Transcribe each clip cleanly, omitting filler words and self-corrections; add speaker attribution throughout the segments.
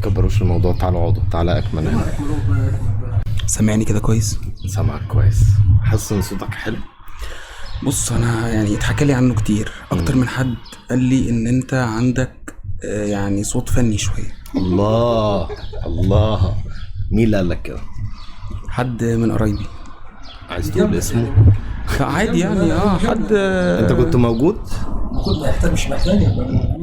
Speaker 1: تكبروش الموضوع. تعالوا اقعدوا. تعالى اكمل هنا.
Speaker 2: سامعني كده كويس؟
Speaker 1: سامعك كويس. حاسس ان صوتك حلو.
Speaker 2: بص انا يعني اتحكى لي عنه كتير، اكتر من حد قال لي ان انت عندك يعني صوت فني شويه.
Speaker 1: الله الله. مين اللي قال لك كده؟
Speaker 2: حد من قرايبي.
Speaker 1: عايز تقول اسمه؟
Speaker 2: عادي يعني حد.
Speaker 1: انت كنت موجود؟
Speaker 3: مش محتاج.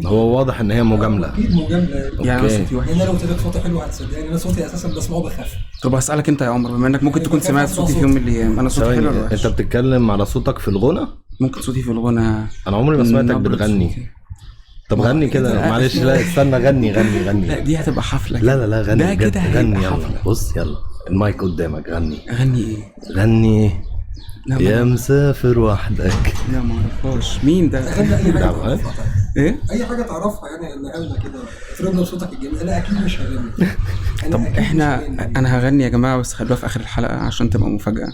Speaker 1: هو واضح ان هي مجامله.
Speaker 3: اكيد مجامله
Speaker 2: يعني
Speaker 1: أوكي.
Speaker 2: صوتي وحش.
Speaker 3: انا لو قلت لك صوتي حلو هتصدقني. انا صوتي اساسا بسمعه بخاف.
Speaker 2: طب اسالك انت يا عمر، بما انك ممكن تكون سمعت صوتي في يوم من الايام، انا صوتي حلو ولا
Speaker 1: انت
Speaker 2: وحش؟
Speaker 1: بتتكلم على صوتك في الغنى؟
Speaker 2: ممكن صوتي في الغنى.
Speaker 1: انا عمري ما سمعتك
Speaker 2: نبرة
Speaker 1: بتغني.
Speaker 2: صوتي.
Speaker 1: طب غني كده
Speaker 2: لا.
Speaker 1: معلش. لا استنى، غني غني غني.
Speaker 2: لا دي هتبقى حفله
Speaker 1: لا
Speaker 2: كده.
Speaker 1: لا لا غني
Speaker 2: ده
Speaker 1: بجد.
Speaker 2: كده
Speaker 1: غني
Speaker 2: هيبقى
Speaker 1: يلا.
Speaker 2: حفله.
Speaker 1: بص يلا المايك قدامك. غني
Speaker 2: اغني ايه؟
Speaker 1: غني
Speaker 2: لا
Speaker 1: يا مسافر وحدك.
Speaker 2: لا ما اعرفهاش مين ده.
Speaker 3: غنى اي حاجه
Speaker 1: نعم،
Speaker 3: تعرفها.
Speaker 2: ايه
Speaker 3: اي حاجه تعرفها يعني نقلنا كده. افرضنا بصوتك الجميل. لا اكيد مش هغني.
Speaker 2: طب احنا انا هغني يا جماعه، بس خلوها في اخر الحلقه عشان تبقى مفاجاه.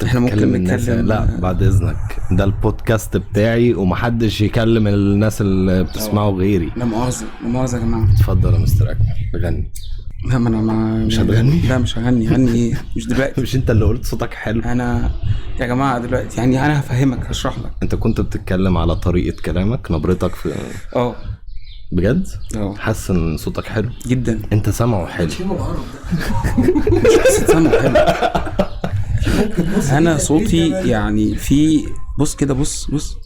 Speaker 2: احنا ممكن
Speaker 1: تكلم الناس.
Speaker 2: نتكلم.
Speaker 1: لا بعد اذنك، ده البودكاست بتاعي ومحدش يكلم الناس اللي بتسمعه غيري.
Speaker 2: لا مؤاخذه لا مؤاخذه يا جماعه.
Speaker 1: اتفضل يا مستر اكمل غني.
Speaker 2: لا ما انا
Speaker 1: مش هتغني؟
Speaker 2: لا مش هغني. غني ايه؟ مش دلوقتي.
Speaker 1: مش انت اللي قلت صوتك حلو؟
Speaker 2: انا يا جماعه دلوقتي يعني انا هفهمك، هشرح لك.
Speaker 1: انت كنت بتتكلم على طريقة كلامك، نبرتك في بجد. حاسس ان صوتك حلو
Speaker 2: جدا.
Speaker 1: انت سامعه حلو.
Speaker 3: شنو العرب ده؟
Speaker 2: مش حاسس سامع حلو. انا صوتي يعني في بص كده. بص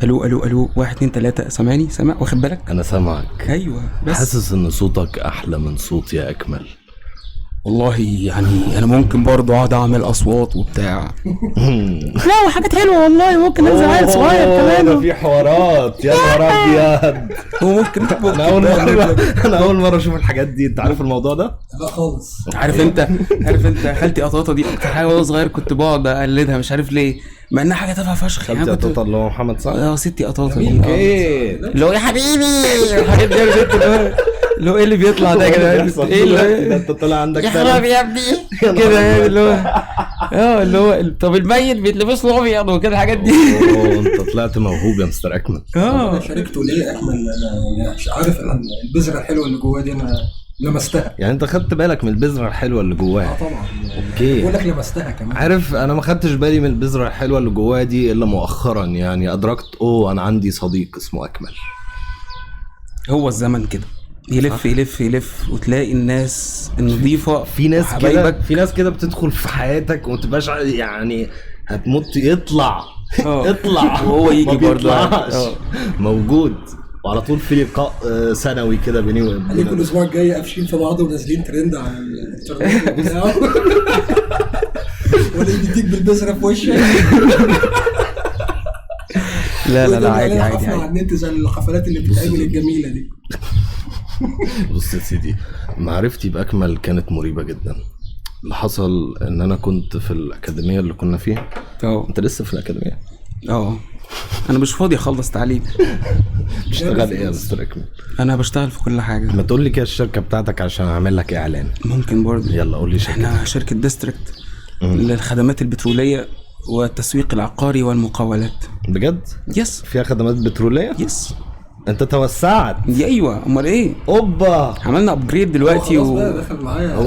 Speaker 2: الو الو الو 1 2 3 سامعني؟ سامع؟ واخد بالك؟
Speaker 1: انا سامعك.
Speaker 2: ايوه بس
Speaker 1: حاسس ان صوتك احلى من صوتي يا اكمل.
Speaker 2: والله يعني انا ممكن برضو اقعد اعمل اصوات وبتاع. لا وحاجات حلوه والله. ممكن انزل عيل صغير
Speaker 1: ده
Speaker 2: كمان.
Speaker 1: في حوارات يا نهار ابيض.
Speaker 2: وممكن
Speaker 1: انا اول مره اشوف الحاجات دي. انت عارف الموضوع ده؟
Speaker 3: لا خالص.
Speaker 2: عارف انت خالتي قطاطه دي اكتر حاجه وانا صغير كنت بقعد اقلدها، مش عارف ليه، مع انها حاجه تافهه فشخ.
Speaker 1: خالتي
Speaker 2: كنت
Speaker 1: قطاطا اللي هو محمد سعد.
Speaker 2: ستي قطاطه دي.
Speaker 1: اوكي.
Speaker 2: اللي هو يا حبيبي الحاجات دي عارف انت اللي هو ايه اللي بيطلع ده يا جدعان؟ ايه
Speaker 1: ده انت طلع عندك
Speaker 2: يا حرام يا ابني كده يعني اللي هو طب الميت بيتلبس له ابيض وكده الحاجات دي.
Speaker 1: انت طلعت موهوب يا مستر اكمل.
Speaker 3: انا شاركته ليه اكمل؟ انا مش عارف. انا البذره الحلوه اللي جواها دي انا لمستها.
Speaker 1: يعني انت خدت بالك من البذره الحلوه اللي جواها؟
Speaker 3: طبعا.
Speaker 1: اوكي.
Speaker 3: بقول لك لمستها كمان.
Speaker 1: عارف انا ما خدتش بالي من البذره الحلوه اللي جواها دي الا مؤخرا. يعني ادركت انا عندي صديق اسمه اكمل.
Speaker 2: هو الزمن كده يلف يلف يلف وتلاقي الناس النظيفه.
Speaker 1: في ناس كده بتدخل في حياتك وما تبقاش يعني هتموت يطلع اطلع
Speaker 2: وهو يجي برضه
Speaker 1: موجود. وعلى طول في لقاء سنوي كده بيني وبينه.
Speaker 3: عليكم الاسبوع الجاي قافشين في بعض ونازلين ترند على الانترنت بتاعه. ولا يديك بالبذره في وشك.
Speaker 2: لا عادي
Speaker 3: على النت زي الحفلات اللي بتتعمل الجميله دي.
Speaker 1: بص يا سيدي، معرفتي بأكمل كانت مريبة جدا. اللي حصل ان انا كنت في الاكاديميه اللي كنا فيها. انت لسه في الاكاديميه؟
Speaker 2: انا مش فاضي اخلص تعليم.
Speaker 1: بتشتغل ايه يا مستر اكمل؟
Speaker 2: انا بشتغل في كل حاجه.
Speaker 1: ما تقول لي كده الشركه بتاعتك عشان اعمل لك اعلان.
Speaker 2: ممكن برضه.
Speaker 1: يلا قول لي شركه.
Speaker 2: احنا شركه ديستريكت للخدمات البتروليه والتسويق العقاري والمقاولات.
Speaker 1: بجد؟
Speaker 2: يس.
Speaker 1: فيها خدمات بتروليه؟
Speaker 2: يس.
Speaker 1: انت توسعت.
Speaker 2: ايوه امال ايه.
Speaker 1: اوبا
Speaker 2: عملنا ابجريد دلوقتي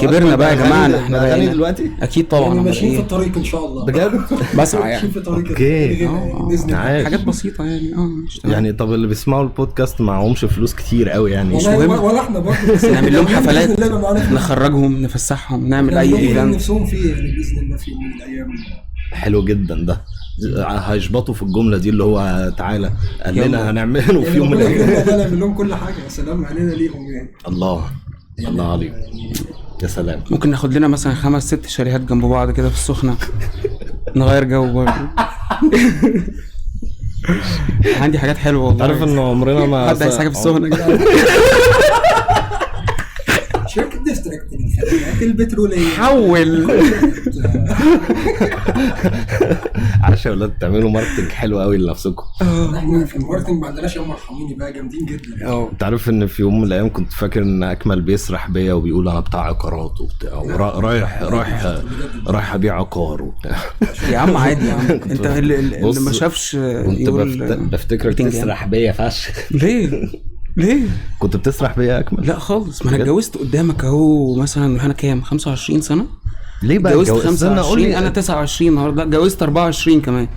Speaker 1: كبرنا
Speaker 2: بقى يا جماعه. احنا
Speaker 1: غني دلوقتي
Speaker 2: اكيد طبعا.
Speaker 3: يعني ماشيين في الطريق ان شاء الله.
Speaker 1: بجد؟
Speaker 2: بسعى يعني.
Speaker 3: في طريق.
Speaker 1: اوكي.
Speaker 2: حاجات بسيطه يعني.
Speaker 1: يعني طب اللي بيسمعوا البودكاست معهمش فلوس كتير قوي يعني.
Speaker 3: مش مهم. ولا احنا برضه
Speaker 2: نعمل لهم حفلات، نخرجهم، نفسحهم، نعمل اي ايفنت
Speaker 3: نفسهم فيه يعني باذن الله في يوم من الايام.
Speaker 1: حلو جدا ده. هيشبطوا في الجمله دي اللي هو تعالى قال لنا هنعمله في يوم من الايام.
Speaker 3: نعمل لهم كل حاجه. يا سلام علينا ليهم يعني.
Speaker 1: الله عليك يا سلام.
Speaker 2: ممكن ناخد لنا مثلا 5-6 شاليهات جنب بعض كده في السخنه نغير جو برضه. عندي حاجات حلوه والله.
Speaker 1: عارف ان عمرنا ما
Speaker 2: حد عايز حاجه في السخنه.
Speaker 3: شركة ديستريكت للخدمات البترولية.
Speaker 2: حول.
Speaker 1: عشان ولاد تعملوا ماركتنج حلو قوي لنفسكم.
Speaker 3: احنا في الماركتنج ما عندناش يوم مرحميني بقى جامدين جدا.
Speaker 1: انت عارف ان في يوم من الايام كنت فاكر ان اكمل بيسرح بيا وبيقول انا بتاع عقارات وبتاع رايح ابيع عقار وبتاع.
Speaker 2: يا عم عادي يا عم. انت اللي ما شافش
Speaker 1: كنت بفتكرك تسرح بيا فشخ.
Speaker 2: ليه ليه؟
Speaker 1: كنت بتسرح بيا يا اكمل؟
Speaker 2: لا خالص، ما انا اتجوزت قدامك اهو. مثلا انا كام 25 سنه.
Speaker 1: ليه بقى
Speaker 2: اتجوزت
Speaker 1: اتجوزت؟
Speaker 2: 25، انا 29 النهارده، اتجوزت 24 كمان.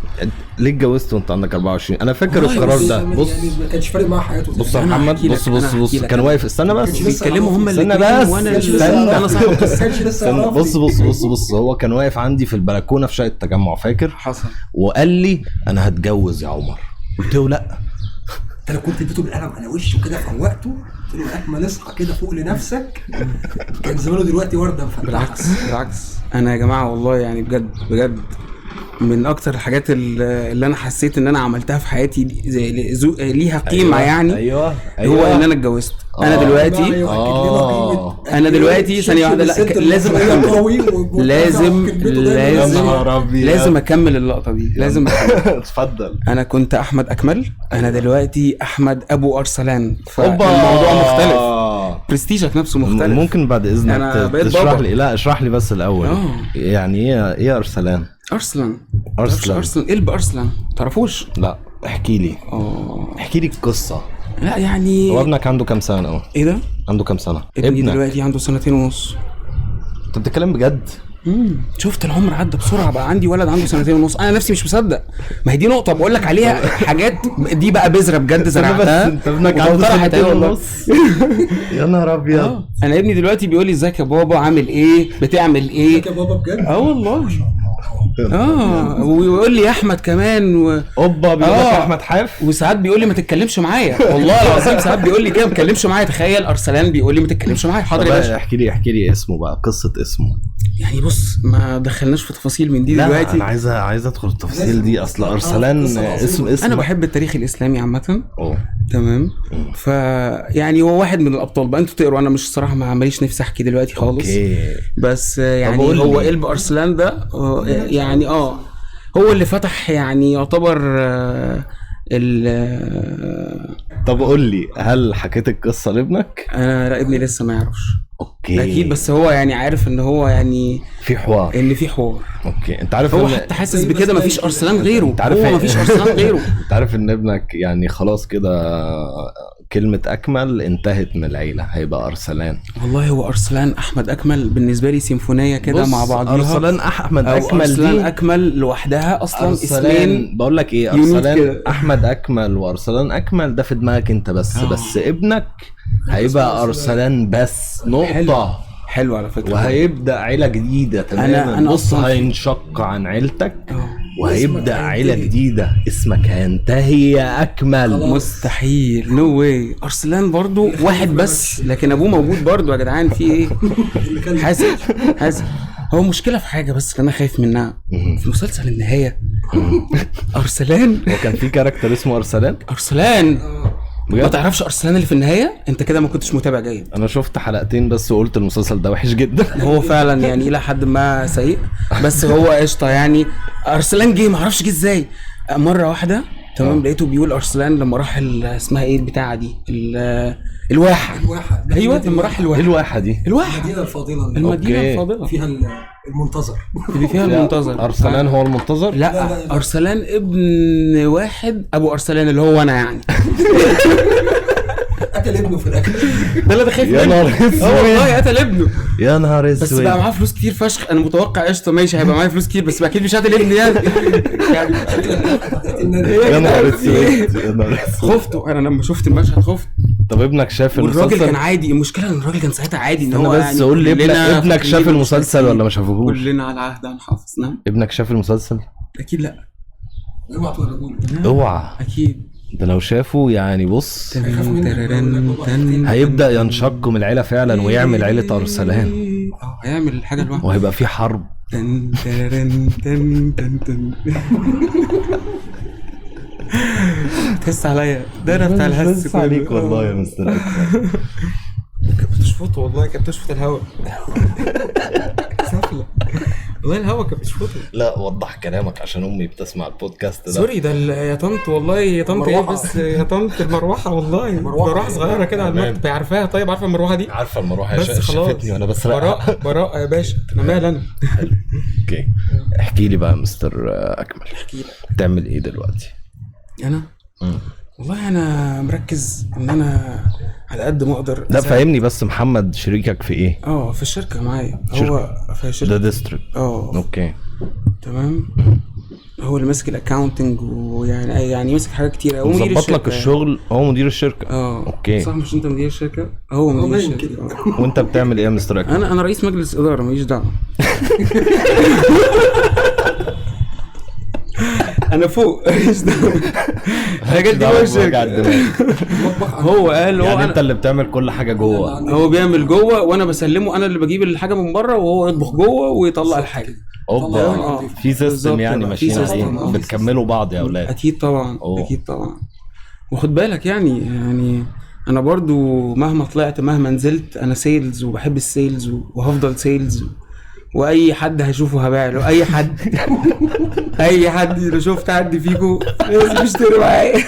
Speaker 1: ليه اتجوزت وانت عندك 24؟ انا فاكر
Speaker 2: والله
Speaker 1: القرار
Speaker 2: بس
Speaker 1: ده.
Speaker 3: يعني
Speaker 1: بص
Speaker 3: ما كانش فارق معاه حياته.
Speaker 1: بص يا
Speaker 2: أنا
Speaker 1: محمد،
Speaker 2: هحكي لك،
Speaker 1: بص
Speaker 2: أنا
Speaker 1: بص
Speaker 2: هحكي
Speaker 1: بص
Speaker 2: لك.
Speaker 1: كان واقف. استنى بس
Speaker 2: بيتكلموا هما
Speaker 1: استنى
Speaker 2: الاثنين
Speaker 1: بس
Speaker 2: وانا
Speaker 1: استنى.
Speaker 2: انا صاحب القصه.
Speaker 1: استنى بص هو كان واقف عندي في البلكونه في شقه التجمع، فاكر؟
Speaker 2: حصل.
Speaker 1: وقال لي انا هتجوز يا عمر. قلت له لا.
Speaker 3: انت لو كنت اديته بالقلم على وشه كده فوقته، قلت له اكمل اصحى كده فوق لنفسك، كان زمانه دلوقتي ورده مفتحه.
Speaker 2: بالعكس انا يا جماعه والله يعني بجد من اكتر الحاجات اللي انا حسيت ان انا عملتها في حياتي زي ليها قيمه. يعني
Speaker 1: ايوه
Speaker 2: هو ان انا اتجوزت. انا دلوقتي انا دلوقتي ثانيه واحده، لا لازم اكمل، لازم اكمل اللقطه دي، لازم
Speaker 1: اتفضل.
Speaker 2: انا كنت احمد اكمل، انا دلوقتي احمد ابو ارسلان. فالموضوع مختلف، برستيجك نفسه مختلف.
Speaker 1: ممكن بعد اذنك تشرح لي؟ لا اشرح لي بس الاول. يعني ايه ارسلان؟
Speaker 2: ارسلان قلب ارسلان، تعرفوش؟
Speaker 1: لا احكي لي. احكي لي القصه.
Speaker 2: لا يعني
Speaker 1: هو ابنك عنده كام سنه اهو؟
Speaker 2: ايه ده؟
Speaker 1: عنده كام سنه
Speaker 2: ابني دلوقتي عنده 2.5 سنين.
Speaker 1: انت بتتكلم بجد؟
Speaker 2: شفت العمر عدى بسرعه، بقى عندي ولد عنده 2.5 سنين. انا نفسي مش مصدق. ما هي دي نقطه بقول لك عليها، حاجات دي بقى بذره بجد زرعتها.
Speaker 1: انت ابنك عنده 2.5 سنين؟ يا نهار ابيض.
Speaker 2: انا ابني دلوقتي بيقول لي ازيك يا بابا، عامل ايه، بتعمل ايه؟
Speaker 3: ازيك يا بابا بجد؟
Speaker 2: والله. ويقول لي يا احمد كمان
Speaker 1: اوبا بيقول لك احمد حاف.
Speaker 2: وساعات بيقول لي ما تتكلمش معايا، والله العظيم ساعات بيقول لي كده ما تتكلمش معايا. تخيل ارسلان بيقول لي ما تتكلمش معايا. حاضر يا باشا.
Speaker 1: احكي لي اسمه بقى، قصه اسمه.
Speaker 2: يعني بص ما دخلناش في تفاصيل من دي دلوقتي.
Speaker 1: انا عايز ادخل التفاصيل دي. اصل ارسلان اسم
Speaker 2: انا بحب التاريخ الاسلامي عامه.
Speaker 1: تمام.
Speaker 2: يعني هو واحد من الابطال بقى. انتوا تقروا، انا مش صراحه ما ماليش نفسي احكي دلوقتي خالص. بس يعني هو قلب ارسلان ده يعني هو اللي فتح يعني يعتبر
Speaker 1: طب قول لي، هل حكيت القصه لابنك؟
Speaker 2: لا ابني لسه ما يعرفش.
Speaker 1: اوكي
Speaker 2: اكيد، بس هو يعني عارف ان هو يعني
Speaker 1: في حوار، اوكي. انت عارف
Speaker 2: هو حتى حاسس بكده، مفيش ارسلان غيره.
Speaker 1: انت عارف
Speaker 2: هو مفيش ارسلان غيره.
Speaker 1: انت عارف ان ابنك يعني خلاص كده كلمة أكمل انتهت من العيلة، هيبقى أرسلان.
Speaker 2: والله هو أرسلان أحمد أكمل بالنسبة لي سيمفونية كده مع بعضها.
Speaker 1: أرسلان أحمد أكمل
Speaker 2: أرسلان
Speaker 1: دي
Speaker 2: أكمل لوحدها أصلا اسمين.
Speaker 1: بقول لك إيه، أرسلان أحمد أكمل وأرسلان أكمل ده في دماغك أنت بس. بس ابنك هيبقى أرسلان بس، نقطة.
Speaker 2: حلو على فكرة.
Speaker 1: وهيبدأ عيلة جديدة تماما.
Speaker 2: أنا
Speaker 1: بص هينشق عن عيلتك وهيبدأ عيلة جديدة، اسمك هينتهي يا أكمل.
Speaker 2: مستحيل، نو واي. أرسلان برضو واحد بس، لكن أبوه موجود برضو. يا جدعان في إيه؟ حاسب. هو مشكلة في حاجة بس اللي أنا خايف منها في مسلسل النهاية. أرسلان
Speaker 1: هو كان في كاركتر اسمه أرسلان
Speaker 2: ما تعرفش أرسلان اللي في النهاية؟ انت كده ما كنتش متابع جيد.
Speaker 1: انا شفت حلقتين بس وقلت المسلسل ده وحش جدا.
Speaker 2: هو فعلا يعني الى حد ما سيء، بس هو قشطه يعني. ارسلان جه ما اعرفش جه ازاي مره واحده تمام. لقيته بيقول ارسلان لما راح اسمها ايه البتاعه دي، الواحه. ايوه لما راح
Speaker 1: الواحه دي،
Speaker 3: المدينه الفاضله
Speaker 2: فيها
Speaker 3: المنتظر،
Speaker 2: اللي فيها المنتظر.
Speaker 1: ارسلان هو المنتظر؟
Speaker 2: لا ارسلان ابن واحد ابو ارسلان اللي هو انا يعني.
Speaker 3: قتل ابنه في الاكل
Speaker 2: ده اللي خايف منه.
Speaker 1: يا نهار اسود.
Speaker 2: والله قتل ابنه.
Speaker 1: يا نهار اسود.
Speaker 2: بس بقى معاه فلوس كتير فشخ. انا متوقع قشطه ماشي هيبقى معايا فلوس كتير، بس اكيد مش قتل ابني يعني.
Speaker 1: يا نهار اسود.
Speaker 2: خفته انا لما شفت المشهد، خفت.
Speaker 1: طب ابنك شاف المسلسل؟
Speaker 2: والراجل كان عادي. المشكله ان الراجل كان ساعتها عادي ان هو
Speaker 1: بس قول لي ابنك شاف المسلسل ولا ما شافهوش؟
Speaker 2: كلنا على عهد حافظ. نعم.
Speaker 1: ابنك شاف المسلسل؟
Speaker 2: اكيد لا.
Speaker 3: اوعى توريهولي.
Speaker 2: اوعى. اكيد
Speaker 1: ده لو شافه يعني بص هيبدأ ينشق من العيلة فعلا ويعمل عيلة أرسلان.
Speaker 2: هيعمل حاجة لوحده
Speaker 1: وهيبقى في حرب.
Speaker 2: تحس عليا ده انا بتاع الهس.
Speaker 1: بس عليك والله يا مستر أكمل.
Speaker 2: كنت بتشفط والله، كنت بتشفط الهواء. سفلة والله الهوا كانت بتشفطه.
Speaker 1: لا وضح كلامك عشان امي بتسمع البودكاست ده.
Speaker 2: سوري ده يا طنط والله يا طنط ايه بس يا طنط المروحه والله. مروحه صغيره كده على المكتب. عارفاها؟ طيب عارفه المروحه دي؟
Speaker 1: عارفه المروحه. شافتني وانا بسرقها.
Speaker 2: براء يا باشا. انا مال انا.
Speaker 1: اوكي احكي لي بقى مستر اكمل.
Speaker 2: احكي لك
Speaker 1: بتعمل ايه دلوقتي؟
Speaker 2: انا والله انا مركز ان انا على قد ما اقدر.
Speaker 1: لا فاهمني، بس محمد شريكك في ايه؟
Speaker 2: في الشركه معايا، هو في شركه
Speaker 1: ده ديستريكت.
Speaker 2: اوكي تمام. هو اللي ماسك الاكاونتنج، ويعني ماسك حاجات كتير قوي، مدير
Speaker 1: مظبط لك الشغل، هو مدير الشركه.
Speaker 2: اوكي صح، مش انت مدير الشركه؟ هو مدير الشركه.
Speaker 1: وانت بتعمل ايه يا مستر اكرم؟
Speaker 2: انا رئيس مجلس اداره، ماليش دعوه. انا فوق ماليش دعوه. الحاجات دي هو الشركه. هو قال
Speaker 1: يعني انت اللي بتعمل كل حاجه جوه؟
Speaker 2: هو بيعمل جوه وانا بسلمه، انا اللي بجيب الحاجه من بره وهو يطبخ جوه ويطلع الحاجه.
Speaker 1: في سيستم يعني ماشيين عليه، بتكملوا بعض يا اولاد.
Speaker 2: اكيد طبعا. اكيد طبعا. وخد بالك يعني انا برضو مهما طلعت مهما نزلت انا سيلز، وبحب السيلز وهفضل سيلز، واي حد هشوفه هبيع له. اي حد اي حد لو شفت حد فيكم لازم يشتري معايا.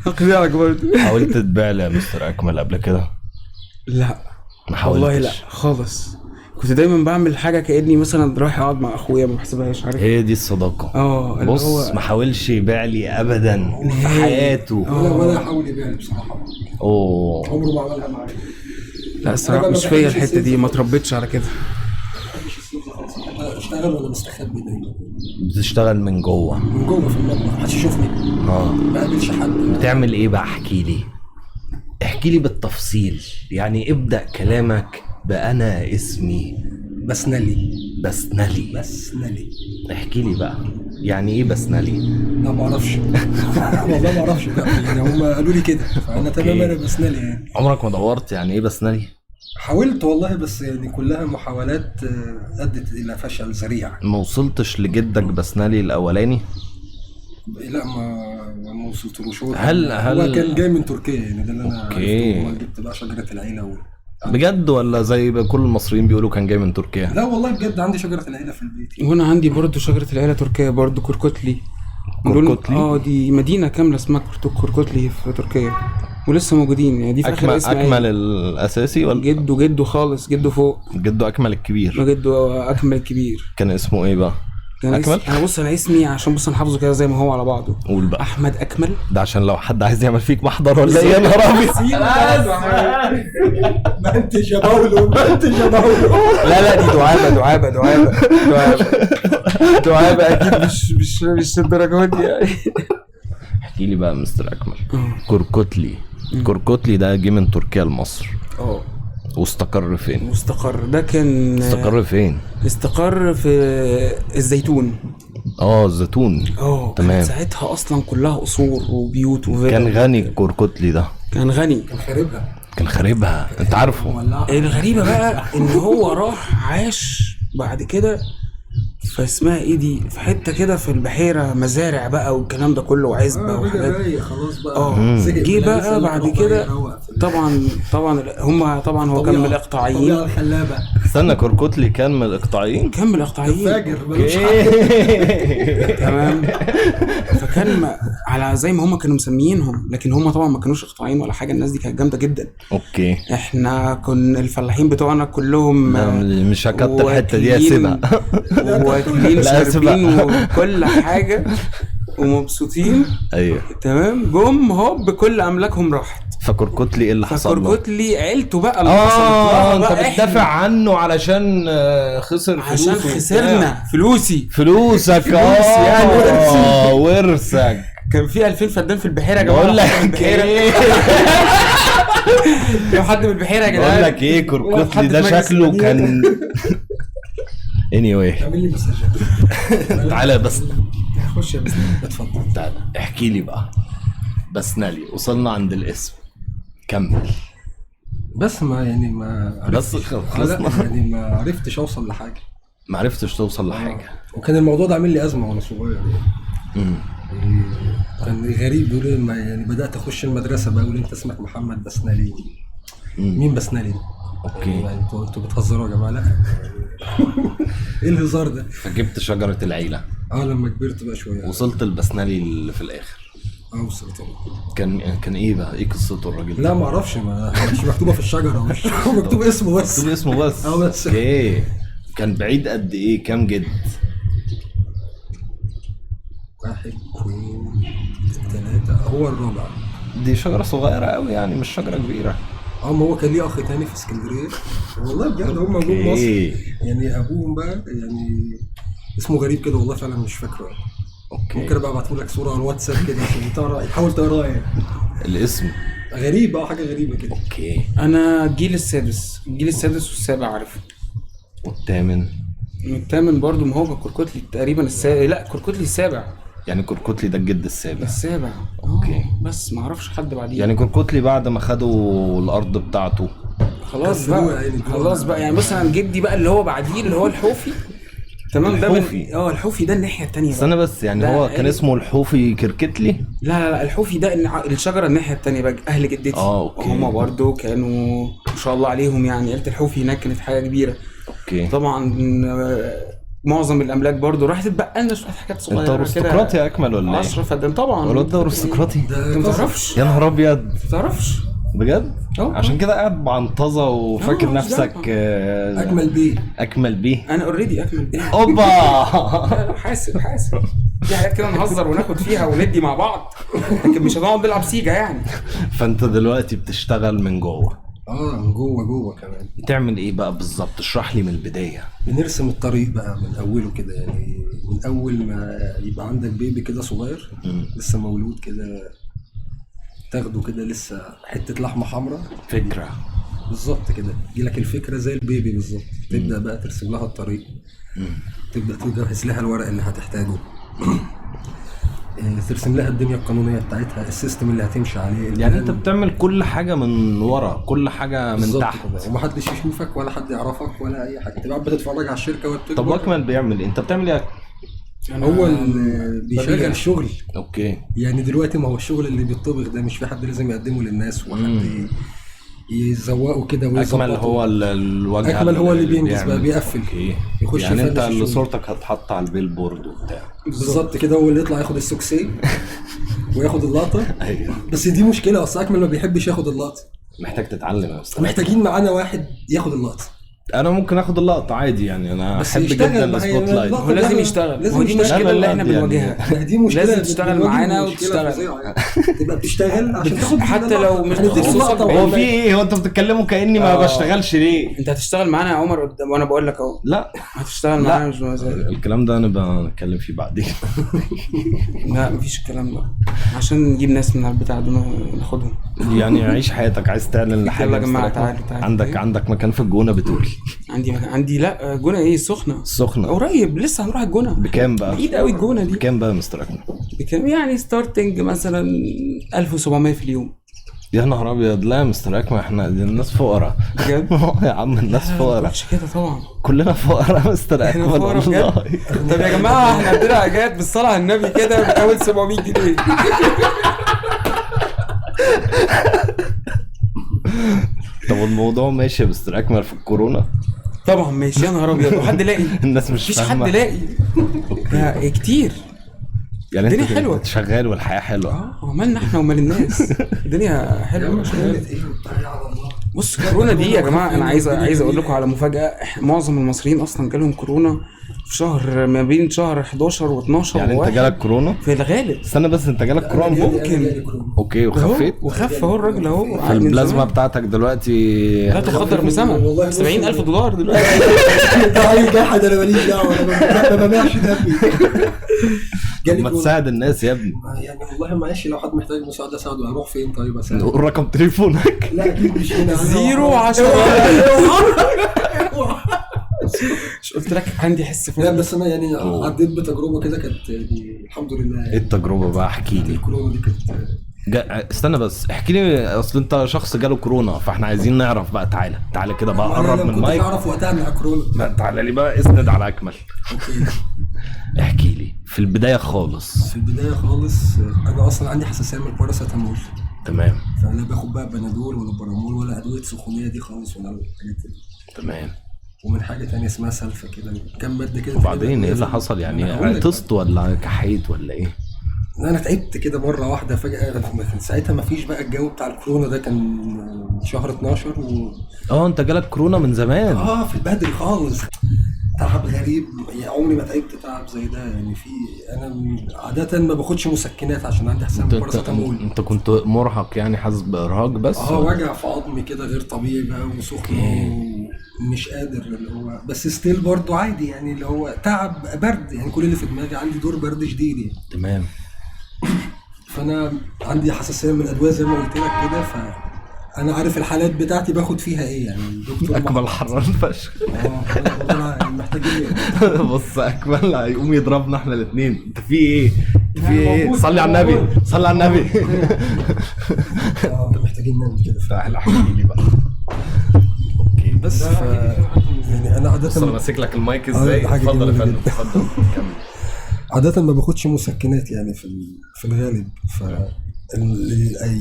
Speaker 2: اقنعك برضو.
Speaker 1: حاولت تبيع لي يا مستر اكمل قبل كده؟
Speaker 2: لا
Speaker 1: ما حاولتش
Speaker 2: والله، لا خالص. كنت دايما بعمل حاجه كاني مثلا رايح اقعد مع اخويا، ما بحسبهاش. عارف
Speaker 1: هي دي الصداقه. بص ما حاولش يبيع لي ابدا في حياته،
Speaker 3: ولا حاول يبيع لي بصراحه. عمره ما عملها معايا.
Speaker 2: لا الصراحه مش فيا الحته دي، ما تربيتش على كده.
Speaker 3: اشتغل ولا مستخبي دايما؟
Speaker 1: بتشتغل من جوه
Speaker 3: في المطبخ، محدش يشوفني. ما قابلش حد.
Speaker 1: بتعمل ايه بقى؟ احكي لي بالتفصيل، يعني ابدأ كلامك بأنا اسمي
Speaker 3: بسنلي.
Speaker 1: احكي لي بقى يعني ايه بسنلي؟
Speaker 3: لا ما اعرفش. والله ما اعرفش يعني، هم قالوا لي كده فانا تمام. انا بسنلي يعني.
Speaker 1: عمرك ما دورت يعني ايه بسنلي؟
Speaker 3: حاولت والله، بس يعني كلها محاولات ادت الى فشل ذريع.
Speaker 1: ما وصلتش لجدك بسنلي الاولاني؟
Speaker 3: لا ما وصلتلوش.
Speaker 1: هل
Speaker 3: هو كان جاي من تركيا يعني، ده اللي انا
Speaker 1: عرفته.
Speaker 3: جبت بقى شجره العيله
Speaker 1: بجد ولا زي كل المصريين بيقولوا كان جاي من تركيا؟
Speaker 3: لا والله بجد، عندي شجره العيله في البيت.
Speaker 2: وانا عندي برضو شجره العيله تركيا برضو، كوركوتلي. دي مدينه كامله اسمها كوركوتلي في تركيا، ولسه موجودين يعني. دي في اخر اسم
Speaker 1: اكمل الاساسي ولا
Speaker 2: جده خالص؟ جده فوق،
Speaker 1: جده اكمل الكبير.
Speaker 2: جده اكمل الكبير.
Speaker 1: كان اسمه ايه بقى؟ اكمل.
Speaker 2: انا اسمي عشان انا حافظه كده زي ما هو على بعضه.
Speaker 1: قول بقى.
Speaker 2: احمد اكمل.
Speaker 1: ده عشان لو حد عايز يعمل فيك محضر ولا ايه؟ يا نهار ابيض.
Speaker 3: ما انت شباولو.
Speaker 2: لا دي دعابه اكيد، مش الدرجات دي يعني.
Speaker 1: احكي لي بقى مستر اكمل. كوركوتلي ده جه من تركيا لمصر. واستقر فين؟
Speaker 2: استقر
Speaker 1: فين؟
Speaker 2: استقر في الزيتون.
Speaker 1: الزيتون. تمام.
Speaker 2: ساعتها اصلا كلها قصور وبيوت وفيلا.
Speaker 1: كان غني كوركوتلي ده.
Speaker 2: كان غني.
Speaker 3: كان
Speaker 1: خاربها. انت عارفه.
Speaker 2: الغريبه بقى ان هو راح عاش بعد كده فاسمها ايه دي، في حته كده في البحيره، مزارع بقى والكلام ده كله وعزبه وحاجات.
Speaker 3: خلاص بقى.
Speaker 2: جه بقى بعد كده طبعا هو كان من الاقطاعيين.
Speaker 1: استنى، كوركوتلي كان من الاقطاعيين؟
Speaker 3: فاجر
Speaker 2: تمام. فكان على زي ما هم كانوا مسميينهم، لكن هم طبعا ما كانوش اقطاعيين ولا حاجه. الناس دي كانت جامده جدا. احنا كنا الفلاحين بتوعنا كلهم
Speaker 1: مش هكتر الحته دي، اسيبها.
Speaker 2: واكلين شاربين وكل حاجه ومبسوطين.
Speaker 1: ايوه
Speaker 2: تمام. جم هوب بكل املاكهم راحت.
Speaker 1: فكوركوتلي ايه اللي حصل له؟
Speaker 2: فكوركوتلي عيلته بقى اللي حصلت.
Speaker 1: انت بتدافع عنه علشان خسر فلوسه؟
Speaker 2: عشان خسرنا
Speaker 1: فلوسك يعني ورثك.
Speaker 2: كان في 2000 فدان في البحيره يا جماعه.
Speaker 1: بقول لك ايه،
Speaker 2: لو حد من البحيره يا جدعان.
Speaker 1: بقول لك ايه، كوركوتلي ده شكله كان anyway.
Speaker 3: تعمل لي مساج.
Speaker 1: تعالى بس
Speaker 3: خش يا بس، اتفضل.
Speaker 1: تعالى احكي لي بقى بسنلي. وصلنا عند الاسم، كمل.
Speaker 3: بس ما
Speaker 1: بس خلصنا
Speaker 3: يعني ما عرفتش اوصل لحاجه.
Speaker 1: ما عرفتش توصل لحاجه.
Speaker 3: وكان الموضوع ده عامل لي ازمه وانا صغير يعني. كان غريب. بيقول يعني بدات اخش المدرسه بقى، يقول انت اسمك محمد بسنلي. مين بسنلي؟ يعني انتوا بتهزروا يا جماعه؟ لا. ايه الهزار ده؟
Speaker 1: فجبت شجره العيله.
Speaker 3: لما كبرت بقى شويه
Speaker 1: وصلت البسنلي اللي في الاخر.
Speaker 3: وصلت.
Speaker 1: كان ايه بقى؟ ايه قصته الراجل؟
Speaker 3: لا ما اعرفش، مش مكتوبه في الشجره. مش مكتوب اسمه بس.
Speaker 1: بس. اوكي. كان بعيد قد ايه؟ كام جد؟
Speaker 3: 1 2 3 هو الرابع.
Speaker 1: دي شجره صغيره قوي يعني، مش شجره كبيره.
Speaker 3: ما هو كان ليه اخ تاني في اسكندريه والله بجد، هم جم مصر يعني. ابوهم بقى يعني اسمه غريب كده والله فعلا مش فاكره.
Speaker 1: اوكي
Speaker 3: ممكن ابقى ابعته لك صوره على الواتساب كده عشان تقرا، حاول تقراه يعني.
Speaker 1: الاسم
Speaker 3: غريب حاجه غريبه كده.
Speaker 1: اوكي.
Speaker 2: انا الجيل السادس والسابع عارفه. والثامن برضو، ما هو كركوتلي تقريبا لا كركوتلي السابع.
Speaker 1: يعني كركوتلي ده الجد السابع.
Speaker 2: اوكي. بس ما اعرفش حد بعديه.
Speaker 1: يعني كركوتلي بعد ما خدوا الارض بتاعته
Speaker 2: خلاص بقى يعني. بص انا جدي بقى اللي هو بعديه اللي هو الحوفي. تمام. ده الحوفي ده الناحيه الثانيه.
Speaker 1: استنى بس يعني هو كان اسمه الحوفي كركتلي؟
Speaker 2: لا الحوفي ده الشجره الناحيه الثانيه بقى، اهل جدتي.
Speaker 1: اوكي.
Speaker 2: هم برضو كانوا ما شاء الله عليهم يعني. عيله الحوفي هناك كانت حاجه كبيره.
Speaker 1: اوكي.
Speaker 2: طبعا معظم الاملاك برضو راحت اتبقى لنا شويه حاجات صغيره كده.
Speaker 1: انت ارستقراطي يا اكمل ولا ايه؟
Speaker 2: اشرف فدان طبعا.
Speaker 1: الواد ده ارستقراطي؟
Speaker 2: انت ما تعرفش؟
Speaker 1: يا نهار ابيض،
Speaker 2: ما تعرفش
Speaker 1: بجد؟ عشان كده قاعد بعنطزه وفاكر نفسك اكمل بيه.
Speaker 2: انا اوريدي اكمل بيه.
Speaker 1: اوبا
Speaker 2: حاسب في حاجات كده نهزر وناخد فيها وندي مع بعض، لكن مش هنقعد نلعب سيجا يعني.
Speaker 1: فانت دلوقتي بتشتغل من جوه؟
Speaker 3: من جوه كمان.
Speaker 1: بتعمل ايه بقى بالظبط؟ اشرح لي من البدايه.
Speaker 3: بنرسم الطريق بقى من اوله كده يعني، من اول ما يبقى عندك بيبي كده صغير لسه مولود كده، تاخده كده لسه حته لحمه حمراء.
Speaker 1: فكره
Speaker 3: بالظبط كده، يجيلك الفكره زي البيبي بالظبط. تبدا بقى ترسم لها الطريق، تبدا تجهز لها الورق اللي هتحتاجه ترسم لها الدنيا القانونيه بتاعتها، السيستم اللي هتمشي عليه.
Speaker 1: يعني انت بتعمل كل حاجه من ورا، كل حاجه من تحت،
Speaker 3: ومحدش يشوفك ولا حد يعرفك ولا اي حاجه. تبقى بتتفرج على الشركه وبتكبر.
Speaker 1: طب اكمل بيعمل ايه؟ انت بتعمل ايه؟
Speaker 3: هو اللي بيشغل الشغل.
Speaker 1: اوكي.
Speaker 3: يعني دلوقتي ما هو الشغل اللي بيطبخ ده مش في حد لازم يقدمه للناس وحد يزوقه كده ويظبطه.
Speaker 1: اكمل هو الواجهه،
Speaker 3: اكمل هو اللي بينجز بقى، بيقفل.
Speaker 1: يخش يعني انت اللي صورتك هتحط على البيلبورد وبتاع.
Speaker 3: بالظبط كده، هو اللي يطلع ياخد السوكسي وياخد اللقطه.
Speaker 1: ايوه.
Speaker 3: بس دي مشكله، اصل اكمل ما بيحبش ياخد اللقطه.
Speaker 1: محتاج تتعلم يا استاذ.
Speaker 3: محتاجين معانا واحد ياخد اللقطه.
Speaker 1: انا ممكن اخد اللقطه عادي يعني، انا احب جدا السبوت لايت.
Speaker 2: هو لازم يشتغل. هو دي مشكله اللي احنا بنواجهها.
Speaker 3: دي مشكله
Speaker 2: لازم تشتغل معانا وتشتغل.
Speaker 3: تبقى بتشتغل عشان تاخد
Speaker 2: حتى لو مش تخصصك.
Speaker 1: هو في ايه؟ هو انت بتتكلموا كاني ما بشتغلش ليه؟
Speaker 2: انت هتشتغل معانا يا عمر قدام، وانا بقول لك اهو.
Speaker 1: لا
Speaker 2: هتشتغل معانا مش مزاج.
Speaker 1: الكلام ده انا بنتكلم فيه بعدين.
Speaker 2: لا مفيش الكلام ده، عشان نجيب ناس من البتاع دول ناخدهم.
Speaker 1: يعني عيش حياتك، عايز تعلن لحاجه.
Speaker 2: يلا يا جماعه تعالوا.
Speaker 1: عندك مكان في الجونه بتقول؟
Speaker 2: عندي لا جونه ايه؟ السخنه قريب، لسه هنروح الجونه.
Speaker 1: بكام بقى؟
Speaker 2: بعيد قوي الجونه دي.
Speaker 1: بكام بقى يا مستر اكمل؟
Speaker 2: بكام يعني؟ ستارتنج مثلا 1700 في اليوم.
Speaker 1: يا نهار ابيض. لا يا مستر اكمل، احنا الناس فقراء
Speaker 2: بجد.
Speaker 1: يا عم الناس فقراء.
Speaker 2: مش كده طبعا،
Speaker 1: كلنا فقراء يا مستر اكمل والله.
Speaker 2: طب يا جماعه احنا عندنا حاجات بالصلاه على النبي كده بتحول 700 جنيه.
Speaker 1: طب الموضوع ماشي يا مستر اكمل في الكورونا؟
Speaker 2: طبعا ماشي. يا نهار ابيض، وحد لاقي؟
Speaker 1: الناس مش فاهمه.
Speaker 2: مفيش حد لاقي. كتير
Speaker 1: يعني
Speaker 2: الدنيا حلوه،
Speaker 1: انت شغال والحياه حلوه.
Speaker 2: ومالنا احنا ومال الناس. الدنيا حلوه. بص كورونا دي يا جماعه، انا عايز اقول لكم على مفاجاه. معظم المصريين اصلا جالهم كورونا في شهر ما بين شهر 11 و12.
Speaker 1: يعني انت جالك كورونا
Speaker 2: في الغالب؟
Speaker 1: استنى بس، انت جالك كورونا؟
Speaker 2: ممكن.
Speaker 1: اوكي. وخفيت؟
Speaker 2: وخف اهو الراجل اهو.
Speaker 1: في البلازما بتاعتك دلوقتي
Speaker 2: لا تقدر بثمن $70,000 دلوقتي.
Speaker 3: جاي حد انا ماليش دعوه، انا ما ببيعش دمي.
Speaker 1: ما تساعد الناس يا ابني.
Speaker 3: يعني والله معلش، لو حد محتاج مساعده ساعده. هروح فين طيب؟ اساعده.
Speaker 1: نقول رقم تليفونك؟
Speaker 3: لا اكيد مش هنا.
Speaker 2: 010. مش قلت لك عندي حس فوق؟
Speaker 3: لا بس انا يعني عديت بتجربه كده كانت يعني الحمد لله.
Speaker 1: ايه التجربه بقى؟ احكي لي.
Speaker 3: الكورونا دي كانت
Speaker 1: استنى بس احكي لي، اصل انت شخص جاله كورونا فاحنا عايزين نعرف بقى. تعالى كده بقى، قرب من المايك.
Speaker 3: كنت اعرف وقتها من كورونا.
Speaker 1: لا تعالى لي بقى، اسند على اكمل. احكي لي في البدايه خالص.
Speaker 3: في البدايه خالص انا اصلا عندي حساسيه من الباراسيتامول.
Speaker 1: تمام.
Speaker 3: فانا باخد بقى بنادول ولا بارامول ولا ادويه سخونيه دي خالص ولا الحاجات دي.
Speaker 1: تمام.
Speaker 3: ومن حاجه تانية اسمها سلفه كده، كام ماده كده.
Speaker 1: وبعدين ايه اللي حصل يعني؟ عطست ولا كحيت ولا ايه؟
Speaker 3: انا تعبت كده مره واحده فجاه. ساعتها ما فيش بقى الجو بتاع الكورونا ده، كان شهر 12
Speaker 1: انت جالك كورونا من زمان؟
Speaker 3: في البدري خالص. تعب غريب يعني، عمري ما تعبت تعب زي ده يعني. انا عاده ما باخدش مسكنات عشان عندي حساسيه من الباراسيتامول.
Speaker 1: انت كنت مرهق يعني، حاسس بارهاق بس؟
Speaker 3: وجع في عظمي كده غير طبيعي بقى، وسخن ومش قادر اللي هو، بس ستيل برضو عادي يعني، اللي هو تعب برد يعني. كل اللي في دماغي عندي دور برد شديد يعني.
Speaker 1: تمام.
Speaker 3: فانا عندي حساسيه من الادويه زي ما قلت لك كده، انا عارف الحالات بتاعتي باخد فيها ايه يعني. الدكتور
Speaker 1: اكمل حران فشخ.
Speaker 3: محتاجين
Speaker 1: بص اكمل هيقوم يضربنا احنا الاثنين. انت في ايه؟ في ايه؟ صلي على النبي، صلي على النبي.
Speaker 3: محتاجين نعمل كده
Speaker 1: فعلا. احكي لي بقى.
Speaker 3: اوكي بس يعني انا عاده
Speaker 1: انا ماسك لك المايك ازاي؟ اتفضل يا فندم، اتفضل كمل.
Speaker 3: عاده ما باخدش مسكنات يعني في الغالب.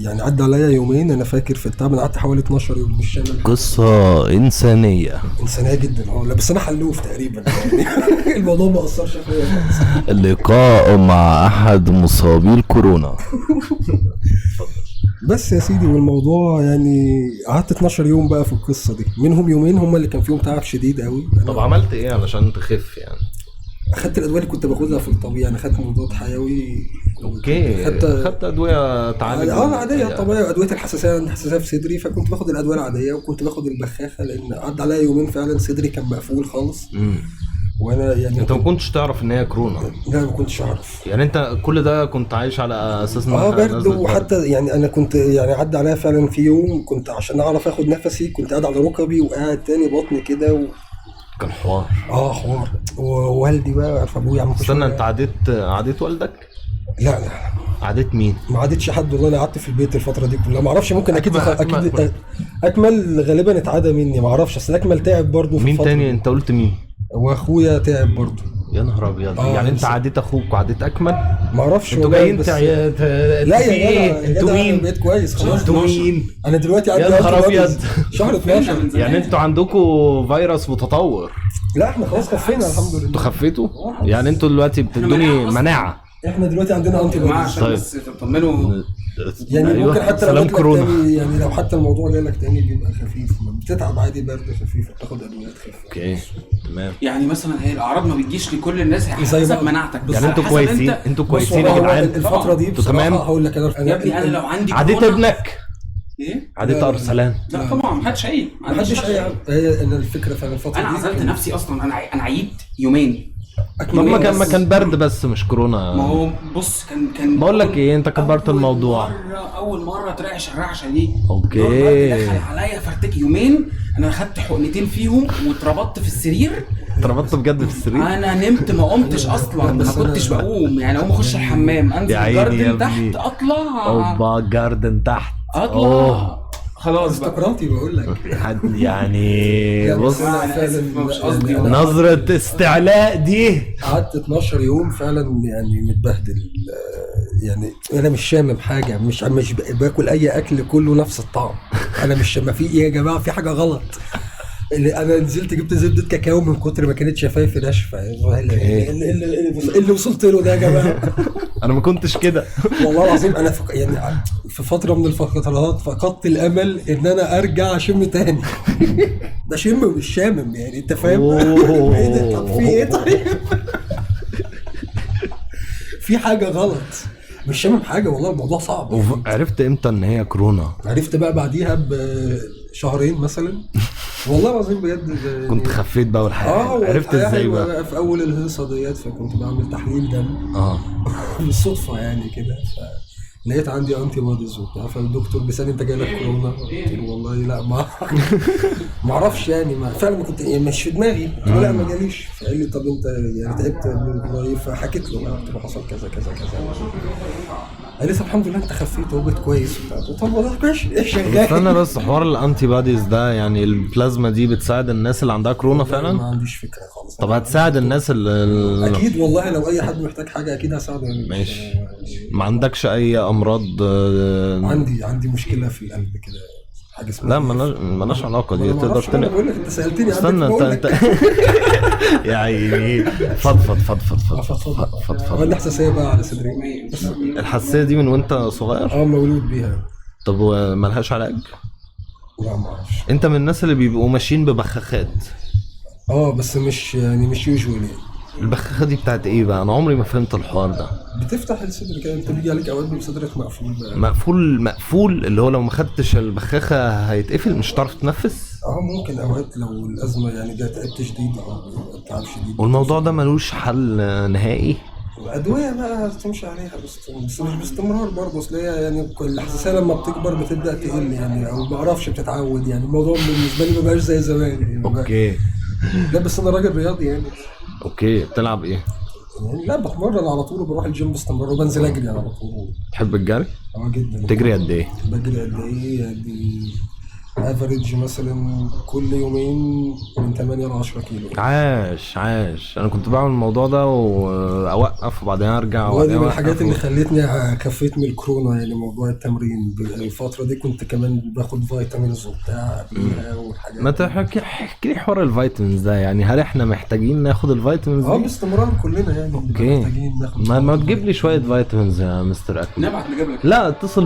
Speaker 3: يعني عدى عليا يومين انا فاكر في التعب، انا قعدت حوالي 12 يوم مش شامل.
Speaker 1: قصه انسانيه
Speaker 3: جدا. لا بس انا حلوف تقريبا يعني. الموضوع ما اثرش فيا.
Speaker 1: اللقاء مع احد مصابي الكورونا.
Speaker 3: بس يا سيدي، والموضوع يعني قعدت 12 يوم بقى في القصه دي، منهم يومين هم اللي كان فيهم تعب شديد قوي.
Speaker 1: طب عملت ايه علشان تخف يعني؟
Speaker 3: اخدت الادويه اللي كنت باخدها في الطبيعي، انا خدت مضاد حيوي.
Speaker 1: اوكي. خدت ادويه تعالج
Speaker 3: العاديه طبيعي. ادويه الحساسيه، عندي حساسيه في صدري، فكنت باخد الادويه العاديه، وكنت باخد البخاخه لان عدى عليا يومين فعلا صدري كان مقفول خالص. وانا يعني
Speaker 1: انت ما كنتش تعرف ان هي كورونا؟
Speaker 3: لا ما كنتش اعرف
Speaker 1: يعني. انت كل ده كنت عايش على اساس ان
Speaker 3: برد. وحتى يعني انا كنت يعني عدى عليا فعلا في يوم كنت عشان اعرف اخد نفسي كنت قاعد على ركبي وقاعد تاني بطني كده
Speaker 1: كان حوار.
Speaker 3: حوار. ووالدي بقى عارف ابويا عم.
Speaker 1: استنى، انت عادت والدك؟
Speaker 3: لا
Speaker 1: عادت مين؟
Speaker 3: ما عادتش حد والله. انا قعدت في البيت الفتره دي كلها، ما اعرفش. ممكن اكيد اكمل غالبا اتعدى مني، ما اعرفش. اصل اكمل تعب برضه في
Speaker 1: مين تاني؟ انت قلت مين؟
Speaker 3: واخويا تعب برضه.
Speaker 1: يا نهار ابيض. يعني انت عادت اخوك وعادت اكمل؟
Speaker 3: ما اعرفش.
Speaker 1: انتوا جايين لا
Speaker 3: يا
Speaker 1: انتوا مين؟
Speaker 3: بقيت كويس خلاص.
Speaker 1: انتوا مين؟
Speaker 3: انا دلوقتي عندي
Speaker 1: يا نهار ابيض
Speaker 3: شهر 12.
Speaker 1: يعني انتوا عندكم فيروس متطور؟
Speaker 3: لا احنا خلاص خفينا الحمد لله.
Speaker 1: انتوا خفيتوا؟ يعني انتوا دلوقتي بتدوني مناعه؟
Speaker 3: احنا دلوقتي عندنا انتي بوديز.
Speaker 2: طيب بس تطمنوا
Speaker 3: يعني
Speaker 1: أيوة.
Speaker 3: ممكن حتى
Speaker 1: سلام كورونا.
Speaker 3: يعني لو حتى الموضوع جالك تاني بيبقى خفيف، بتتعب عادي، برد خفيف، بتاخد ادويه تخف.
Speaker 1: اوكي تمام.
Speaker 2: يعني مثلا هي الاعراض ما بتجيش لكل الناس، هي حسب مناعتك.
Speaker 1: يعني انتوا كويسين، انتوا كويسين يا جدعان
Speaker 3: الفتره دي
Speaker 1: تمام.
Speaker 3: هقول لك
Speaker 2: يا ابني انا لو عندي
Speaker 1: عديت ابنك
Speaker 2: ايه؟
Speaker 1: عديت ارسلان؟
Speaker 2: لا طبعا ما حدش هي
Speaker 3: هي ان الفكره فعلا الفتره
Speaker 2: انا
Speaker 3: دي
Speaker 2: عزلت نفسي اصلا. انا عييت يومين.
Speaker 1: ما كان برد بس مش كورونا.
Speaker 2: ما هو بص كان
Speaker 1: بقول لك ايه، انت كبرت الموضوع.
Speaker 2: اول مره ترعش الرعشه دي.
Speaker 1: اوكي.
Speaker 2: دخل عليا فرتك يومين. انا خدت حقنتين فيهم واتربطت في السرير.
Speaker 1: اتربطت بجد في السرير؟
Speaker 2: انا نمت ما قمتش اصلا، ما كنتش بقوم يعني. اقوم اخش الحمام، انزل جاردن تحت، اطلع
Speaker 1: اوبا جاردن تحت،
Speaker 2: اطلع خلاص بقى.
Speaker 3: استقراتي بقول لك
Speaker 1: يعني بص
Speaker 2: مش قصدي
Speaker 1: نظرة استعلاء دي.
Speaker 3: قعدت 12 يوم فعلا يعني متبهدل يعني. انا مش شامم حاجه، مش باكل اي اكل كله نفس الطعم. انا مش ما في ايه يا جماعه، في حاجه غلط. انا نزلت جبت زبده كاكاو من كتر ما كانت شفايفي ناشفه. اللي وصلت له ده يا جماعه.
Speaker 1: انا ما كنتش كده
Speaker 3: والله العظيم. انا يعني في فتره من الفترات فقدت الامل ان انا ارجع اشم تاني. ده شم مش شامم يعني، انت فاهم؟ ايه ده؟ طب في ايه طيب؟ في حاجه غلط، مش شامم حاجه والله. الموضوع صعب.
Speaker 1: عرفت امتى ان هي كورونا؟
Speaker 3: عرفت بقى بعديها بشهرين مثلا. والله العظيم بجد يعني.
Speaker 1: كنت خفيت بقى والحياه. عرفت ازاي بقى؟
Speaker 3: في اول الهيصه ديت فكنت بعمل تحليل دم بالصدفه يعني كده، لقيت عندي انتي بوديز وبتاع. فالدكتور بيسالني انت جاي لك كورونا؟ قلت له والله لا ما اعرفش يعني. فعلا ما كنت يعني مش في دماغي. قلت له لا ما جاليش. فقال لي طب انت يعني تعبت من قريب؟ فحكيت له قلت له حصل كذا كذا كذا. قال لي الحمد لله انت خفيت وبقيت كويس وبتاع. قلت له والله ماشي شغال.
Speaker 1: استنى بس، حوار الانتي بوديز ده يعني البلازما دي بتساعد الناس اللي عندها كورونا فعلا؟
Speaker 3: ما عنديش فكره خالص.
Speaker 1: طب هتساعد الناس اللي
Speaker 3: اكيد والله. لو اي حد محتاج حاجه اكيد هساعده يعني.
Speaker 1: ماشي. ما عندكش اي امراض؟
Speaker 3: عندي مشكله في القلب كده، حاجه اسمها.
Speaker 1: لا مالناش علاقه دي. تقدر
Speaker 3: انا بقول لك انت سالتني.
Speaker 1: استنى انت يا عيني. فضفض.
Speaker 3: عندي حساسيه بقى على صدري.
Speaker 1: الحساسيه دي من وانت صغير؟
Speaker 3: مولود بيها.
Speaker 1: طب ومالهاش علاج؟
Speaker 3: لا ما اعرفش.
Speaker 1: انت من الناس اللي بيبقوا ماشيين ببخاخات؟
Speaker 3: بس مش يعني مش يوجوالي.
Speaker 1: البخاخه دي بتاعت ايه بقى؟ انا عمري ما فهمت الحوار ده.
Speaker 3: بتفتح الصدر كده، انت بيجي عليك اوقات صدرك مقفول بقى.
Speaker 1: مقفول اللي هو لو ما خدتش البخاخه هيتقفل، مش هتعرف تنفس.
Speaker 3: ممكن اوقات لو الازمه يعني جت تعب شديد او تعب شديد.
Speaker 1: والموضوع ده ملوش حل نهائي؟
Speaker 3: ادويه بقى تمشي عليها بس مش باستمرار برضه. اصل هي يعني الحساسيه لما بتكبر بتبدا تقل يعني، او ما اعرفش بتتعود يعني. الموضوع بالنسبه لي ما بقاش زي زمان يعني.
Speaker 1: اوكي.
Speaker 3: لا بس انا راجل رياضي يعني.
Speaker 1: اوكي. بتلعب ايه؟
Speaker 3: يعني لا بتمرن على طول وبروح الجيم باستمرار وبنزل اجري على طول.
Speaker 1: تحب الجري؟
Speaker 3: جدا.
Speaker 1: تجري قد ايه؟
Speaker 3: بجري قد ايه يعني؟ افريج مثلا كل يومين من 8 ل 10 كيلو.
Speaker 1: عاش. انا كنت بعمل الموضوع ده واوقف وبعدين ارجع.
Speaker 3: ودي من الحاجات اللي خلتني كفيت من الكورونا يعني. موضوع التمرين الفتره دي كنت كمان باخد فيتامينز وبتاع قبلها والحاجات.
Speaker 1: ما تحكي لي حوار الفيتامينز ده يعني. هل احنا محتاجين ناخد الفيتامينز دي؟
Speaker 3: باستمرار كلنا يعني.
Speaker 1: اوكي.
Speaker 3: محتاجين ناخد.
Speaker 1: ما تجيب لي شويه فيتامينز يا مستر اكمل.
Speaker 2: نبعت نجيب لك.
Speaker 1: لا اتصل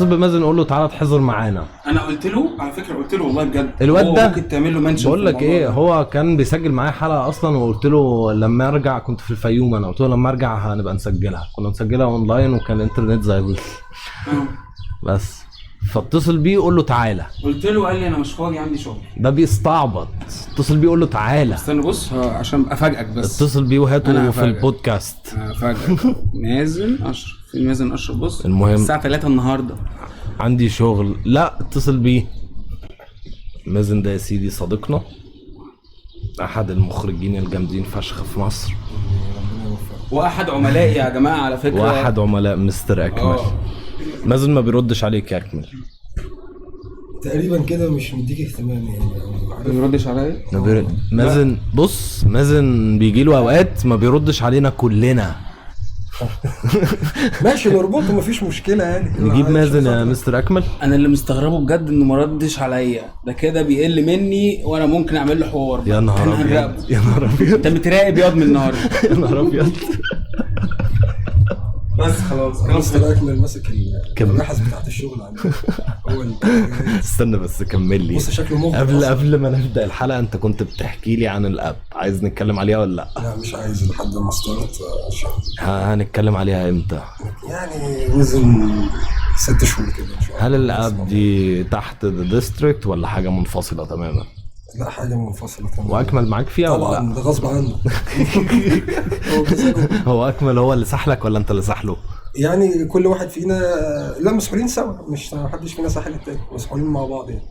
Speaker 1: بمازن قول له تعالى تحضر معانا.
Speaker 2: انا قلت له على فكره، قلت له والله بجد
Speaker 1: الواد ده
Speaker 2: ممكن تعمل له منشن.
Speaker 1: بقول لك ايه، هو كان بيسجل معايا حلقه اصلا، وقلت له لما ارجع، كنت في الفيوم انا، قلت له لما ارجع هنبقى نسجلها. كنا نسجلها اونلاين وكان الانترنت زي بس. فاتصل بيه قول له تعالى.
Speaker 2: قلت له قال لي انا مش فاضي عندي شغل.
Speaker 1: ده بيستعبط. اتصل بيه قول له تعالى.
Speaker 2: استنى بص عشان افاجئك بس.
Speaker 1: اتصل بيه وهاته في البودكاست.
Speaker 2: افاجئك. مازن اشرف. في مازن اشرف. بص
Speaker 1: المهم
Speaker 2: الساعه 3 النهارده
Speaker 1: عندي شغل. لا اتصل بيه. مازن ده يا سيدي صديقنا، احد المخرجين الجامدين فشخ في مصر،
Speaker 2: واحد عملائي يا جماعه على فكره،
Speaker 1: واحد عملاء مستر اكمل. مازن ما بيردش عليك يا اكمل
Speaker 3: تقريبا كده، مش مديك اهتمام يعني.
Speaker 2: ما بيردش عليا.
Speaker 1: مازن بص، مازن بيجي له اوقات ما بيردش علينا كلنا.
Speaker 3: ماشي نربطه مفيش مشكله يعني.
Speaker 1: نجيب مازن يا مستر اكمل.
Speaker 2: انا اللي مستغربه بجد انه ما ردش عليا، ده كده بيقل مني وانا ممكن اعمل له حوار.
Speaker 1: يا نهار ابيض. يا نهار ابيض.
Speaker 2: انت متراقب ياض من النهارده.
Speaker 1: يا نهار ابيض.
Speaker 2: بس خلاص
Speaker 3: مستر اكمل ماسك الرحس بتاعت الشغل عندي. هو
Speaker 1: استنى بس كمل لي.
Speaker 3: بص شكله مغري.
Speaker 1: قبل ما نبدا الحلقه، انت كنت بتحكي لي عن الاب، عايز نتكلم عليها ولا لا؟
Speaker 3: لا مش عايز لحد ما استغرت.
Speaker 1: هنتكلم عليها امتى؟
Speaker 3: يعني وزن 6 شهور كده ان شاء الله.
Speaker 1: هل الاب دي تحت ذا ديستريكت ولا حاجه منفصله تماما؟
Speaker 3: لا حاجه منفصله تماما.
Speaker 1: واكمل معاك فيها ولا
Speaker 3: طبعا ده غصب عنه.
Speaker 1: هو اكمل هو اللي سحلك ولا انت اللي سحله؟
Speaker 3: يعني كل واحد فينا لا مسؤولين سوا، مش محدش فينا ساحل التاني، مسؤولين مع بعض يعني.